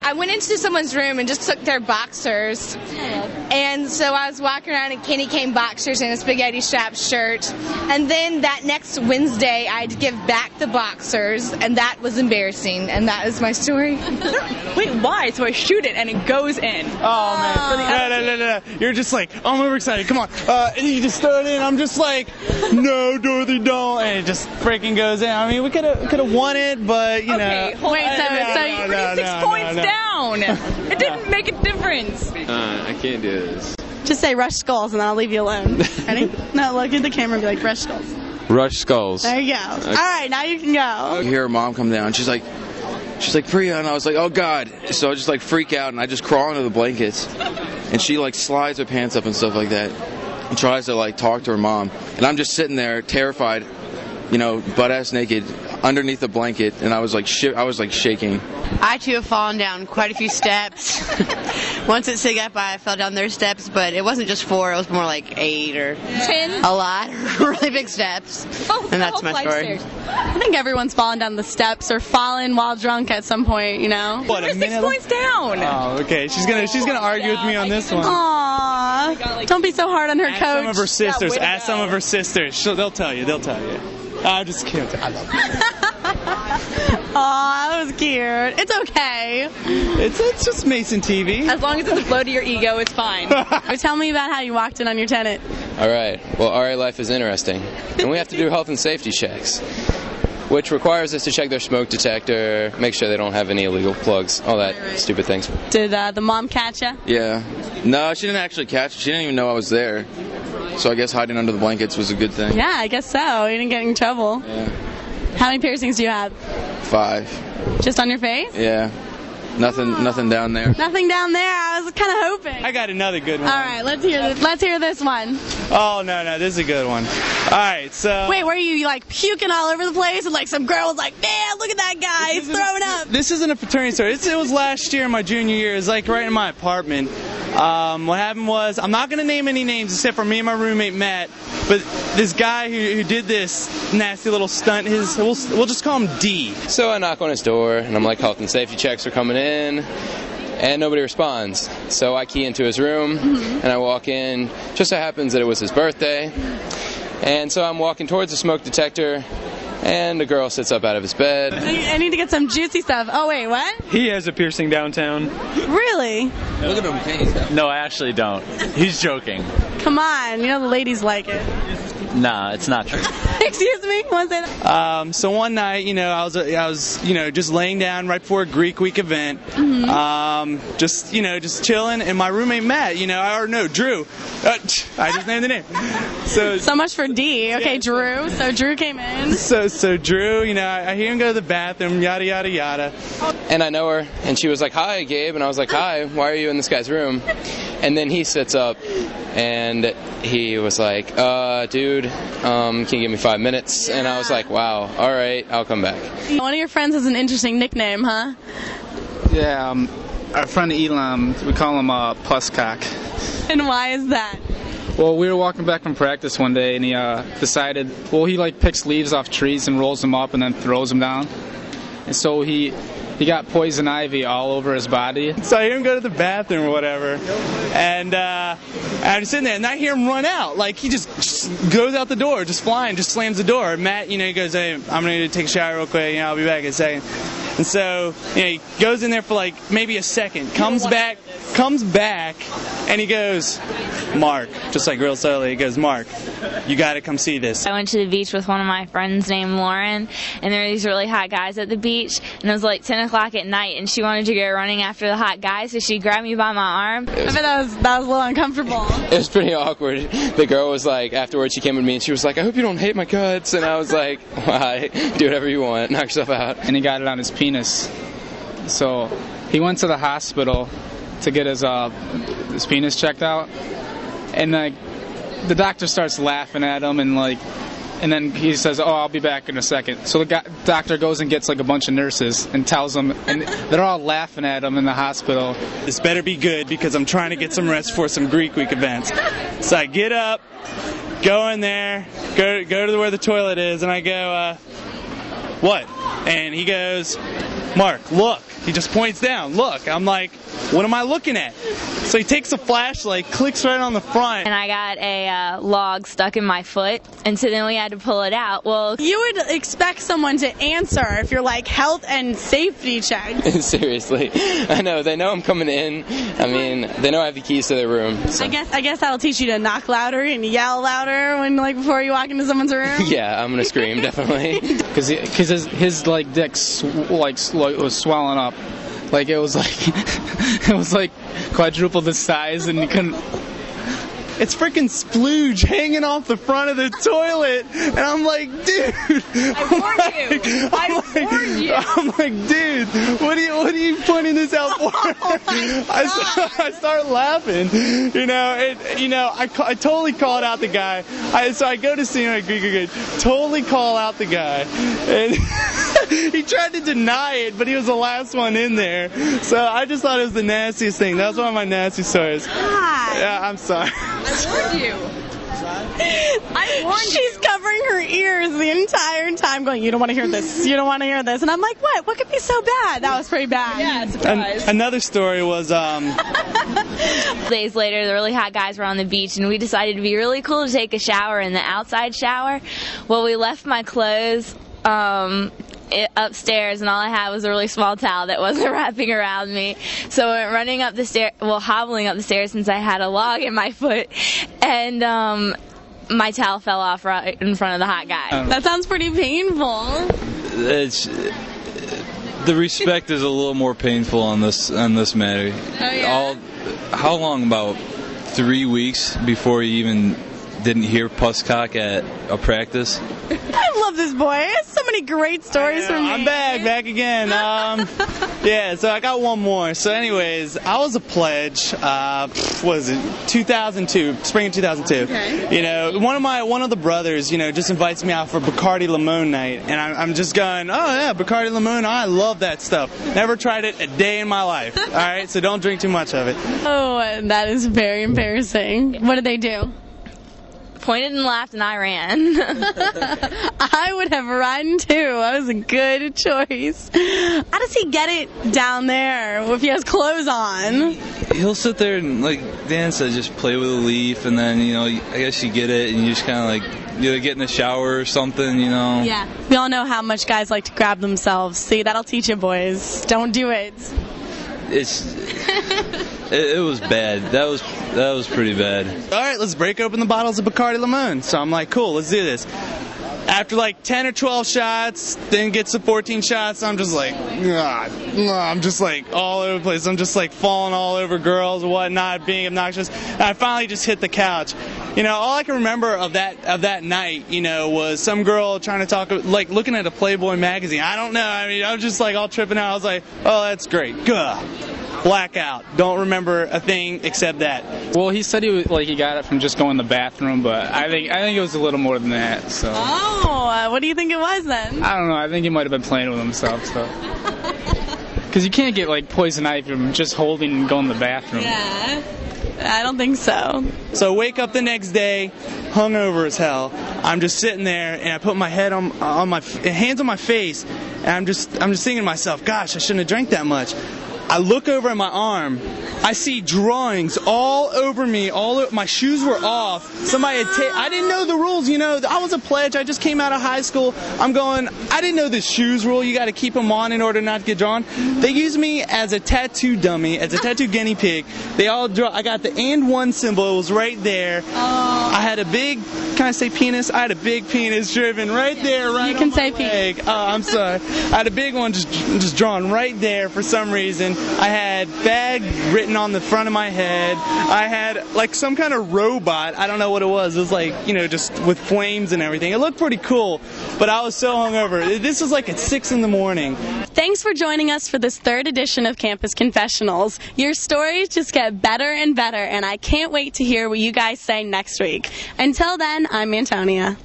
I went into someone's room and just took their boxers. And so I was walking around in candy cane boxers and a spaghetti strap shirt. And then that next Wednesday, I'd give back the boxers, and that was embarrassing. And that is my story. Wait, why? So I shoot it and it goes in. Oh, man. No. You're just like, oh, I'm overexcited. Come on. And you just throw it in. I'm just like, no, Dorothy, don't. And it just freaking goes in. I mean, we could have won it, but, you know. Wait, so you're 6 points down. It didn't make a difference. I can't do this. Just say Rush Skulls and then I'll leave you alone. Ready? No, look at the camera and be like, Rush Skulls. Rush Skulls. There you go. Okay. All right, now you can go. You hear her mom come down. She's like, Priya, and I was like, oh God. So I just like freak out and I just crawl into the blankets, and she like slides her pants up and stuff like that, and tries to like talk to her mom, and I'm just sitting there terrified, you know, butt ass naked underneath the blanket, and I was like shaking. I too have fallen down quite a few steps. Once at Sig Up, I fell down their steps, but it wasn't just 4, it was more like 8 or 10. A lot. Really big steps. And that's my story. I think everyone's fallen down the steps or fallen while drunk at some point, you know? What, We're 6 points down. Oh, okay. She's gonna argue with me on this one. Aww. Don't be so hard on her, Ask coach. some of her sisters. Ask some of her sisters. They'll tell you. I'm just kidding. I love you. Aw, that was cute. It's okay. It's just Mason TV. As long as it's a blow to your ego, it's fine. Tell me about how you walked in on your tenant. All right. Well, RA life is interesting, and we have to do health and safety checks, which requires us to check their smoke detector, make sure they don't have any illegal plugs, all that stupid things. Did the mom catch you? Yeah. No, she didn't actually catch it. She didn't even know I was there. So I guess hiding under the blankets was a good thing. Yeah, I guess so. You didn't get in trouble. Yeah. How many piercings do you have? 5. Just on your face? Yeah. Nothing down there. Nothing down there. I was kind of hoping. I got another good one. All right, let's hear this one. Oh, no, this is a good one. All right, so... Wait, were you like puking all over the place? And like some girl was like, man, look at that guy. He's throwing up. This isn't a fraternity story. It was last year, my junior year. It was like right in my apartment. What happened was, I'm not going to name any names except for me and my roommate Matt, but this guy who did this nasty little stunt, we'll just call him D. So I knock on his door, and I'm like, health and safety checks are coming in, and nobody responds. So I key into his room, and I walk in. Just so happens that it was his birthday, and so I'm walking towards the smoke detector, and a girl sits up out of his bed. I need to get some juicy stuff. Oh, wait, what? He has a piercing downtown. Really? Look at him. No, I actually don't. He's joking. Come on, you know the ladies like it. Nah, it's not true. Excuse me? Want to say that? So one night, I was just laying down right before a Greek Week event, just chilling, and my roommate Matt, Drew. I just named the name. So much for D. Okay, Drew. So Drew came in. So Drew, I hear him go to the bathroom, yada yada yada. And I know her, and she was like, "Hi, Gabe," and I was like, "Hi, why are you in this guy's room?" And then he sits up, and he was like, "Dude, can you give me 5 minutes?" And I was like, "Wow, all right, I'll come back." One of your friends has an interesting nickname, huh? Yeah, our friend Elam, we call him Pusscock. And why is that? Well, we were walking back from practice one day, and he decided, he picks leaves off trees and rolls them up and then throws them down. And so he got poison ivy all over his body. So I hear him go to the bathroom or whatever, and I'm sitting there, and I hear him run out. Like, he just goes out the door, just flying, just slams the door. Matt, he goes, "Hey, I'm going to take a shower real quick, I'll be back in a second." And so, he goes in there for like maybe a second, comes back, and he goes, "Mark," just like real slowly, he goes, "Mark, you got to come see this." I went to the beach with one of my friends named Lauren, and there were these really hot guys at the beach, and it was like 10 o'clock at night, and she wanted to go running after the hot guys, so she grabbed me by my arm. I bet that was a little uncomfortable. It was pretty awkward. The girl was like, afterwards she came with me, and she was like, "I hope you don't hate my guts." And I was like, "Why? Do whatever you want. Knock yourself out." And he got it on his penis. So he went to the hospital to get his penis checked out, and the doctor starts laughing at him, and then he says, "Oh, I'll be back in a second." So the doctor goes and gets like a bunch of nurses and tells them, and they're all laughing at him in the hospital. This better be good because I'm trying to get some rest for some Greek Week events. So I get up, go in there, go to where the toilet is, and I go, "What?" And he goes, Mark, look. He just points down. Look. I'm like, what am I looking at? So he takes a flashlight, clicks right on the front. And I got a log stuck in my foot, and so then we had to pull it out. Well, you would expect someone to answer if you're like health and safety check. Seriously. I know. They know I'm coming in. I mean, they know I have the keys to their room. So. I guess that'll teach you to knock louder and yell louder when before you walk into someone's room. Yeah, I'm gonna scream definitely. Because his dick was swelling up, like it was like quadruple the size, and you couldn't. It's freaking splooge hanging off the front of the toilet, and I'm like, dude. I warned you. I'm like, dude, what are you pointing this out for? I start laughing, I totally called out the guy. So I go to see him, I totally call out the guy, and he tried to deny it, but he was the last one in there. So I just thought it was the nastiest thing. That was one of my nasty stories. God. Yeah, I'm sorry. I warned you. I warned you. She's covering her ears the entire time going, you don't want to hear this, you don't want to hear this. And I'm like, what? What could be so bad? That was pretty bad. Yeah, surprise. Another story was... Days later, the really hot guys were on the beach, and we decided to be really cool to take a shower in the outside shower. Well, we left my clothes upstairs, and all I had was a really small towel that wasn't wrapping around me. So I went running up the stair, hobbling up the stairs since I had a log in my foot, and my towel fell off right in front of the hot guy. That sounds pretty painful. The respect is a little more painful on this matter. Oh, yeah? How long? About 3 weeks before you even didn't hear Pusscock at a practice. I love this boy. He has so many great stories from me. I'm back again. Yeah, so I got one more. So anyways, I was a pledge, what was it, 2002, spring of 2002. Okay. One of the brothers, just invites me out for Bacardi Limon night, and I'm just going, oh yeah, Bacardi Limon, I love that stuff. Never tried it a day in my life. All right, so don't drink too much of it. Oh, that is very embarrassing. What did they do? Pointed and laughed, and I ran. I would have run too. That was a good choice. How does he get it down there if he has clothes on? He'll sit there and, like Dan said, just play with a leaf, and then, I guess you get it, and you just kind of like, get in the shower or something, Yeah. We all know how much guys like to grab themselves. See, that'll teach you, boys. Don't do it. It was bad. That was pretty bad. All right, let's break open the bottles of Bacardi Limon. So I'm like, cool, let's do this. After like 10 or 12 shots, then gets to 14 shots, I'm just like, I'm just like all over the place. I'm just like falling all over girls and whatnot, being obnoxious. And I finally just hit the couch. All I can remember of that night, was some girl trying to talk, like looking at a Playboy magazine. I don't know. I mean, I was just like all tripping out. I was like, oh, that's great. Gah. Blackout. Don't remember a thing except that. Well, he said he got it from just going to the bathroom, but I think it was a little more than that. So. Oh, what do you think it was then? I don't know. I think he might have been playing with himself. So. Because you can't get like poison ivy from just holding and going to the bathroom. Yeah. I don't think so. So wake up the next day, hungover as hell. I'm just sitting there, and I put my head on my hands on my face, and I'm just thinking to myself, gosh, I shouldn't have drank that much. I look over at my arm. I see drawings all over me. My shoes were off. Somebody had I didn't know the rules. I was a pledge. I just came out of high school. I didn't know the shoes rule. You got to keep them on in order not to get drawn. They used me as a tattoo dummy, as a tattoo guinea pig. They all I got the and one symbol. It was right there. I had a big, can I say penis? I had a big penis driven right there, right you can on my say leg. penis. Oh, I'm sorry. I had a big one just drawn right there for some reason. I had bag written on the front of my head. I had like some kind of robot. I don't know what it was. It was like, just with flames and everything. It looked pretty cool, but I was so hungover. This was like at 6 in the morning. Thanks for joining us for this 3rd edition of Campus Confessionals. Your stories just get better and better, and I can't wait to hear what you guys say next week. Until then, I'm Antonia.